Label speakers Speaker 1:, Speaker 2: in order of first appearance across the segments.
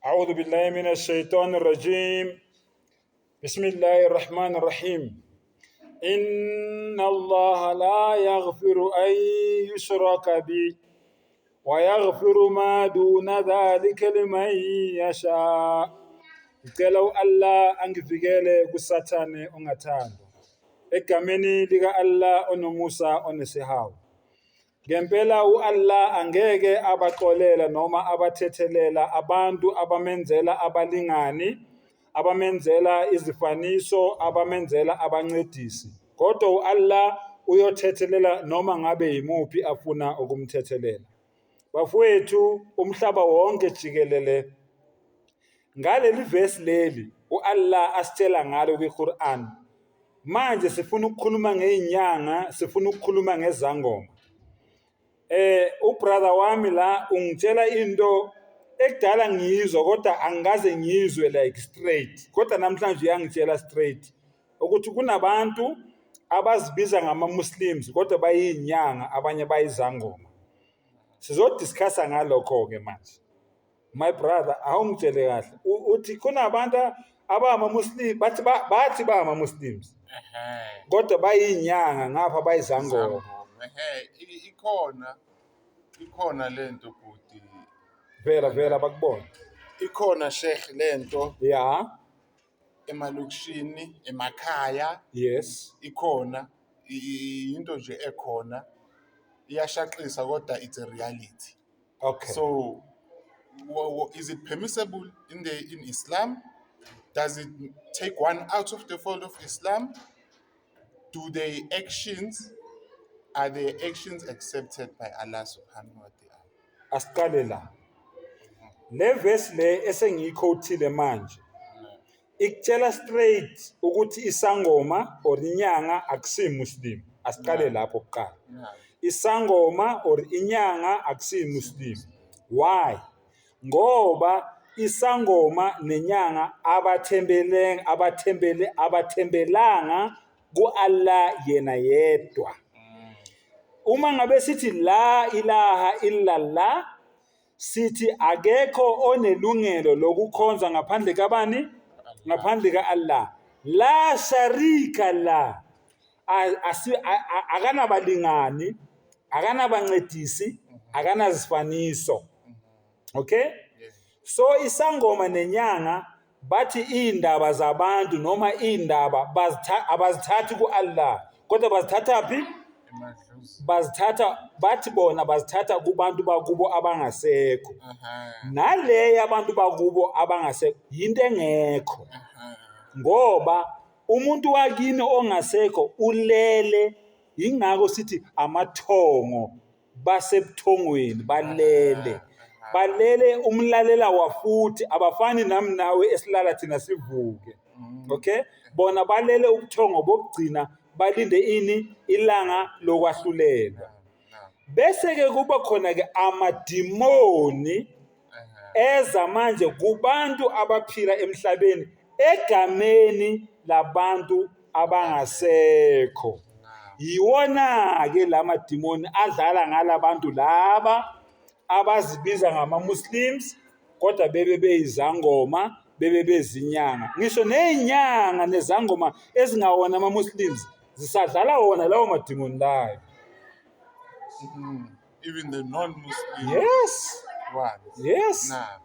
Speaker 1: أعوذ بالله من الشيطان الرجيم. بسم الله الرحمن الرحيم. إن الله لا يغفر أن يشرك به ويغفر ما دون ذلك لمن يشاء. Ngicela Allah angivikele kusathane ongathandwa. Egameni lika Allah onomusa onesihawu. Ngempela uAllah angeke abaxolela noma abathethelela abantu abamenzela abalingani, abamenzela izifaniso, abamenzela abancedisi. Kodwa uAllah uyothethelela noma ngabe yimuphi afuna ukumthethelela. Bafowethu, umhlaba wonke jikelele ngaleli verse leli uAllah asitshela ngalo kwiQuran. Manje sifuna ukukhuluma ngeinyanga, sifuna ukukhuluma ngezangoma. Ubrother wami la ungitshela into ekudala ngiyizwa kodwa angikaze ngiyizwe like straight. Kodwa namhlanje uyangitshela straight ukuthi kunabantu abazibiza ngama-Muslims kodwa bayinyanga, abanye bayizangoma. Sizodiscussa ngalokho ke manje. My brother, awungitshele kahle. Uthi kunabantu abama-Muslim bathi bama-Muslims. Kodwa bayinyanga ngapha bayizangoma.
Speaker 2: Ikhona lento futhi
Speaker 1: Vela bakubona.
Speaker 2: ikhona sheikh lento
Speaker 1: Yeah.
Speaker 2: emalokishini emakhaya
Speaker 1: Yes.
Speaker 2: ikhona into nje ekhona iyashaqisa kodwa it's a reality.
Speaker 1: Okay.
Speaker 2: So is it permissible in Islam? Does it take one out of the fold of Islam? Are their actions accepted by Allah subhanahu wa ta'ala?
Speaker 1: Asiqale la. Le verse le esengiyikhothile manje. Ikutshela straight ukuthi isangoma or inyanga akusi Muslim. Asiqale lapho kuqala. Isangoma or inyanga akusi Muslim. Why? Ngoba isangoma nenyanga abathembelanga ku-Allah yena yedwa. Uma ngabe sithi la ilaha illallah, sithi akekho onelungelo lokukhonza ngaphandle kabani? Ngaphandle ka-Allah. La sharika la. Akanabalingani, akanabancedisi, akanazifaniso. Okay? So isangoma nenyanga bathi indaba zabantu noma indaba abazithathi ku-Allah. Kodwa bazithatha phi? Bathi bona bazithatha kubantu bakubo abangasekho. Nale abantu bakubo abangasekho yinto engekho. Ngoba umuntu wakini ongasekho ulele, ingako sithi amathongo basebuthongweni balele. Balele umlalela wafuthi abafani nami nawe esilala thina sivuke. Okay? Bona balele ubuthongo bokugcina balinde ini ilanga lokwahlulela. Bese ke kuba khona ke amadimoni eza manje kubantu abaphila emhlabeni egameni labantu abangasekho. Yiwona ke lamadimoni adlala ngalabantu laba abazibiza ngama-Muslims kodwa bebe beyizangoma, bebe bezinyanga. Ngisho nezinyanga nezangoma ezingawona ama-Muslims zisadlala wona lawo madimoni layo.
Speaker 2: Even the non-Muslim
Speaker 1: Yes.
Speaker 2: ones.
Speaker 1: Yes.
Speaker 2: Nah.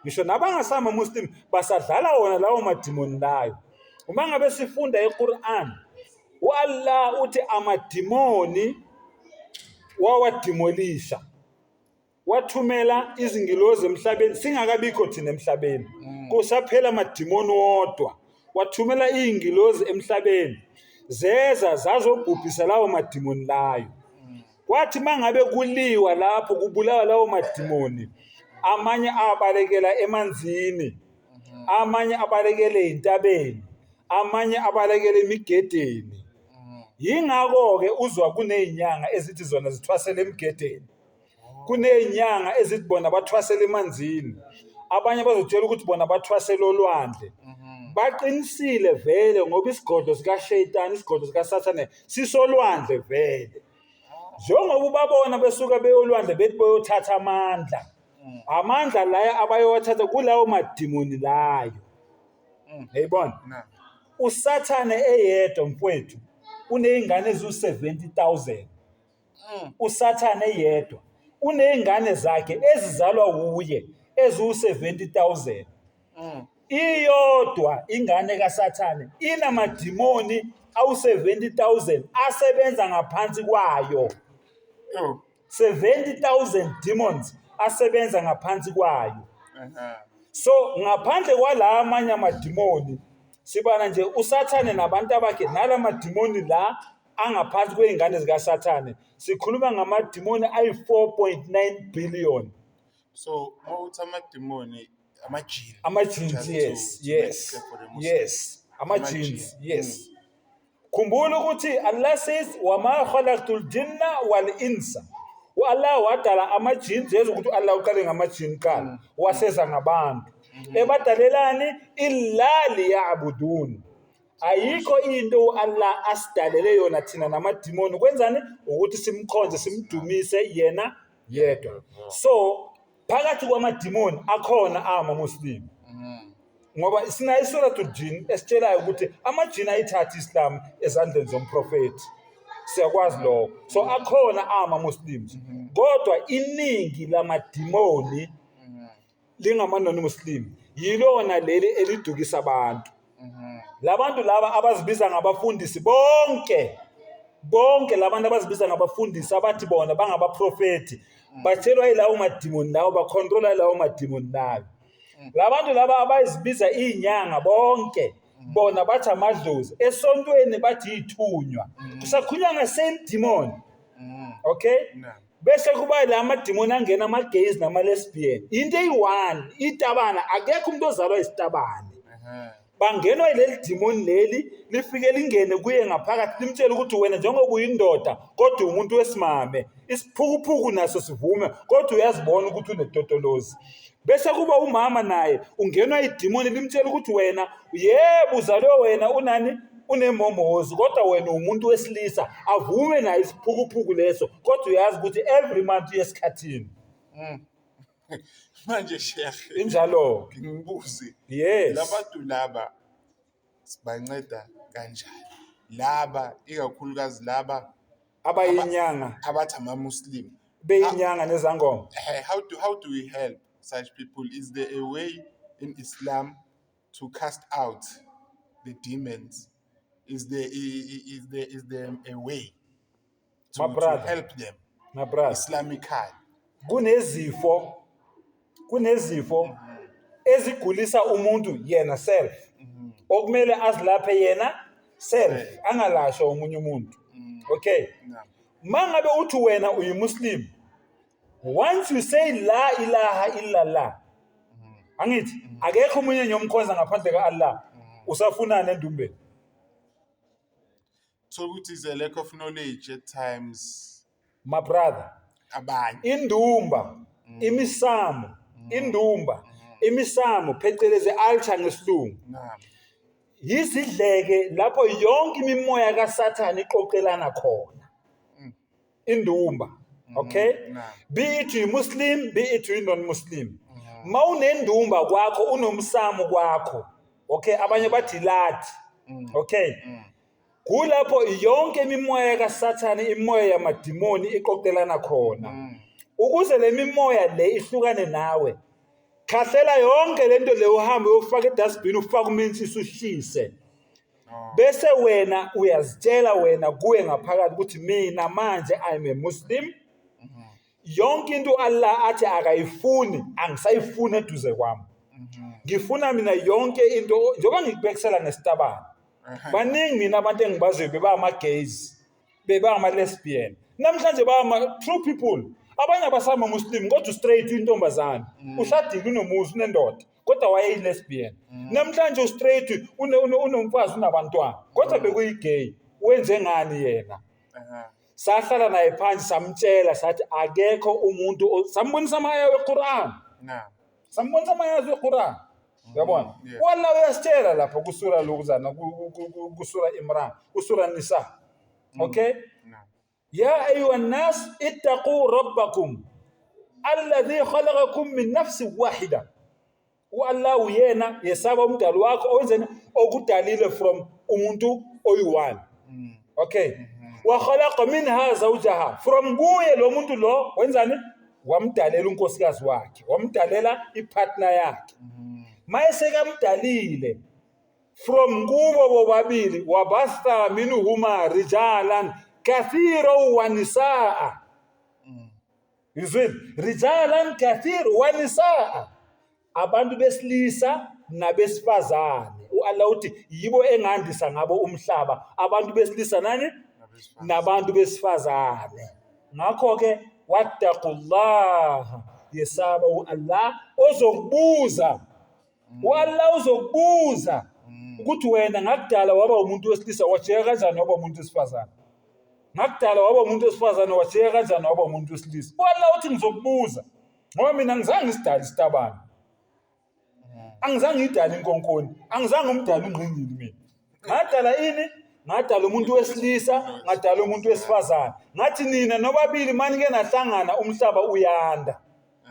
Speaker 1: Ngisho nabangasama Muslim basadlala wona lawo madimoni layo. Uma ngabe sifunda eQuran, uAllah uthi amadimoni wawadimolisha. Wathumela izingilozi emhlabeni singakabikho thina emhlabeni. Kusaphela amadimoni wodwa. Wathumela izingilozi emhlabeni. Zeza zazobhubhisa lawo madimoni layo. Kwathi mangabe kuliwa lapho kubulawa lawo madimoni, amanye abalekela emanzini, amanye abalekele entabeni, amanye abalekele emigedeni. Yingakho ke uzwa kunezinyanga ezithi zona zithwasele emigedeni. Kunezinyanga ezithi bona bathwasele emanzini. Abanye bazotshela ukuthi bona bathwasele olwandle. Baqinisile vele ngoba isigodlo sikaShayitani, isigodlo sikaSathane sisolwandle vele. Njengoba babona besuka beyolwandle bethi bayothatha amandla. amandla laya abayowathatha kulawo madimoni layo. Yayibona?
Speaker 2: Naam.
Speaker 1: Usathane eyedwa mfowethu uneyingane eziwu-70,000. Usathane eyedwa uneyingane zakhe ezizalwa kuye eziwu-70,000. Iyodwa ingane kaSathane inamadimoni awu-70,000 asebenza ngaphansi kwayo.
Speaker 2: Oh.
Speaker 1: 70,000 demons asebenza ngaphansi kwayo. So ngaphandle kwala amanye amadimoni sibana nje uSathane nabantu abakhe nala madimoni la angaphansi kwey'ngane zikaSathane sikhuluma ngamadimoni ayi-4.9 billion.
Speaker 2: So mawuthi amadimoni amajini.
Speaker 1: Ama-jinns, yes. Ama-jinns, yes. Khumbula ukuthi Allah says wama khalaqtul jinna wal insa. Allah wadala ama-jinns yezwa ukuthi Allah uqale ngama-jinn kuqala waseza ngabantu. Ebadalelani illa liya'budun. Ayikho into Allah asidalele yona thina namadimoni kwenzani ukuthi simkhonze simdumise yena yedwa. So phakathi kwamadimoni akhona ama-Muslim. Ngoba sina isuratul jinn esitshelayo ukuthi amajini ayithatha Islam ezandleni zomprofeti. Siyakwazi lokho. So akhona ama-Muslims. Kodwa iningi lamadimoni lingama-non-Muslim. Yilona leli elidukisa abantu. Labantu laba abazibiza ngabafundisi bonke labantu abazibiza ngabafundisi abathi bona bangabaprofeti batshelwa yilawo madimoni lawo bakhontrola lawo madimoni lawo. Labantu laba abazibiza inyanga bonke bona bathi amadlozi esontweni bathi ithunywa kusakhunywa ngasame demon. Okay? Bese kuba la madimoni angena ama-gays nama-lesbian into eyi-1 itabana akekho umuntu ozalwa isitabane. Bangenwa yileli dimoni leli lifike lingene kuye ngaphakathi limtshela ukuthi wena njengoba uyindoda kodwa umuntu wesimame isiphukuphuku naso sivume kodwa uyazibona ukuthi unetotolozi. Bese kuba umama naye ungenwa idimoni limtshela ukuthi wena yebo uzalwe wena unani unemomozi kodwa wena umuntu wesilisa avume naye isiphukuphuku leso kodwa uyazi ukuthi every month uyesikhathini.
Speaker 2: Manje Sheikh
Speaker 1: Injalo.
Speaker 2: ngibuze.
Speaker 1: Yes.
Speaker 2: Labantu laba sibanceda kanjani? Laba ikakhulukazi laba
Speaker 1: Abayinyanga
Speaker 2: abathi ama-Muslim.
Speaker 1: beyinyanga nezangoma.
Speaker 2: How do we help such people? Is there a way in Islam to cast out the demons? Is there a way
Speaker 1: My
Speaker 2: to
Speaker 1: brother.
Speaker 2: help them
Speaker 1: My brother.
Speaker 2: Islamically?
Speaker 1: Kunezifo ezigulisa umuntu yena self. Okumele azilaphe yena self angalashwa umunye umuntu. Okay? Mangabe uthi wena uyiMuslim, once you say la ilaha illallah, angithi akekho umunye nyomkhonza ngaphandle ka-Allah, usafunana endumbeni.
Speaker 2: So it is a lack of knowledge at times.
Speaker 1: My brother,
Speaker 2: Abanye.
Speaker 1: imisamo phecelezi altar ngesilungu.
Speaker 2: Naam.
Speaker 1: Yizidleke lapho yonke imimoya kaSathane iqoqelana khona. Indumba. Okay? Be it uyi-Muslim, be it uyi-non-Muslim. Mawunendumba kwakho unomsamo kwakho. Okay? Abanye bathi lati. Okay? Kulapho yonke imimoya kaSathane, imimoya yamadimoni iqoqelana khona. Ukuze le mimoya le ihlukane nawe, khahlela yonke lento le uhambe uyofaka edustbin ufaka umintshisi ushise. Bese wena uyazitshela wena kuwe ngaphakathi ukuthi mina manje I'm a Muslim. Yonke into Allah athi akayifuni angisayifuni eduze kwami. Ngifuna mina yonke into njengoba ngikubekisela ngesitabane. Baningi mina abantu engibaziyo beba ama-gays, beba ama-lesbian. Namhlanje true people. Abanye abasama Muslim kodwa straight intombazane. Ushadile unomuzi unendoda kodwa wayeyi-lesbian. Namhlanje ustraight unomfazi unabantwana kodwa bekuyi-gay. Wenze ngani yena? Sahlala naye phansi samtshela sathi akekho umuntu sambonisa amaya weQuran. Sambonisa amaya weQuran. Yabona? Walla uyasitshela lapha kusura lokuzana kusura Imran, kusura Nisa. Okay? Ya ayyuhan nas ittaqu rabbakum. alladhi khalaqakum min nafsin wahida. U-Allah uyena yesaba umdali wakho owenzeni okudalile from umuntu oyi-one. Okay. Wa khalaqa minha zawjaha, from kuye lo muntu lo wenzani wamdalela unkosikazi wakhe, wamdalela ipartner yakhe. Mayesekamdalile from kubo bobabili wabasta minhuma rijalan kathira wa nisaa. Izwini, rijalan kathir wa nisaa, abantu besilisa nabesifazane. U-Allah uthi yibo engandisa ngabo umhlaba, abantu besilisa nani nabantu besifazane. Ngakho-ke wattaqullah, yesaba u-Allah ozokubuza. U-Allah uzokubuza ukuthi wena ngakudala waba umuntu wesilisa wajika kanjani waba umuntu wesifazane, ngakudala waba umuntu wesifazane wajika kanjani waba umuntu wesilisa. U-Allah uthi ngizokubuza ngoba mina angizange ngisidale isitabane, angizange ngidale inkonkoni, angizange umdala ungqingili mina. Ngadala ini? Ngadala umuntu wesilisa, ngadala umuntu wesifazane. Ngathi nina nobabili manike nahlangana umhlaba uyanda.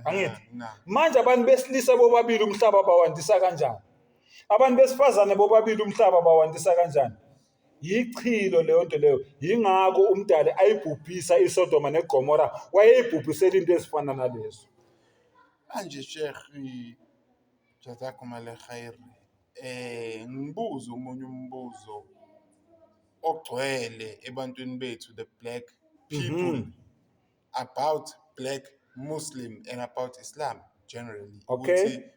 Speaker 1: Angithi manje abantu besilisa bobabili umhlaba bawandisa kanjani? Abantu besifazane bobabili umhlaba bawandisa kanjani? Yichilo leyo nto leyo. Yingakho umdali ayibhubhisa iSodoma neGomora, wayeyibhubhisela into ezifana nalezo.
Speaker 2: Manje Sheikh, jazakumullah khair. Ngibuza omunye umbuzo ogcwele ebantwini bethu, the black people, about black Muslim and about Islam generally.
Speaker 1: Okay.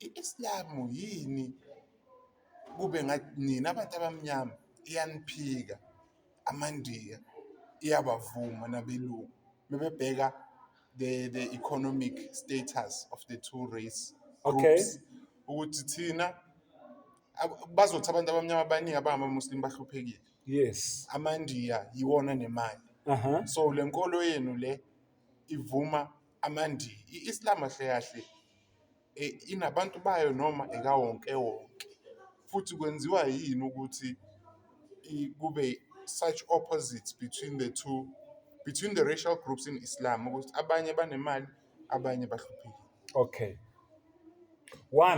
Speaker 2: I-Islam yini kube ngathi nina abantu abamnyama iyaniphika, amandiya iyabavuma nabelungu bebebheka the economic status of the two race groups, ukuthi thina bazothi abantu abamnyama abaningi abangama-Muslim bahluphekile.
Speaker 1: Yes.
Speaker 2: Amandiya yiwona nemali. So le nkolo yenu le ivuma amandiya. I-Islam kahle kahle inabantu bayo noma ekawonke wonke, futhi kwenziwa yini ukuthi kube such opposites between the racial groups in Islam, ukuthi abanye banemali abanye bahluphekile?
Speaker 1: Okay. One.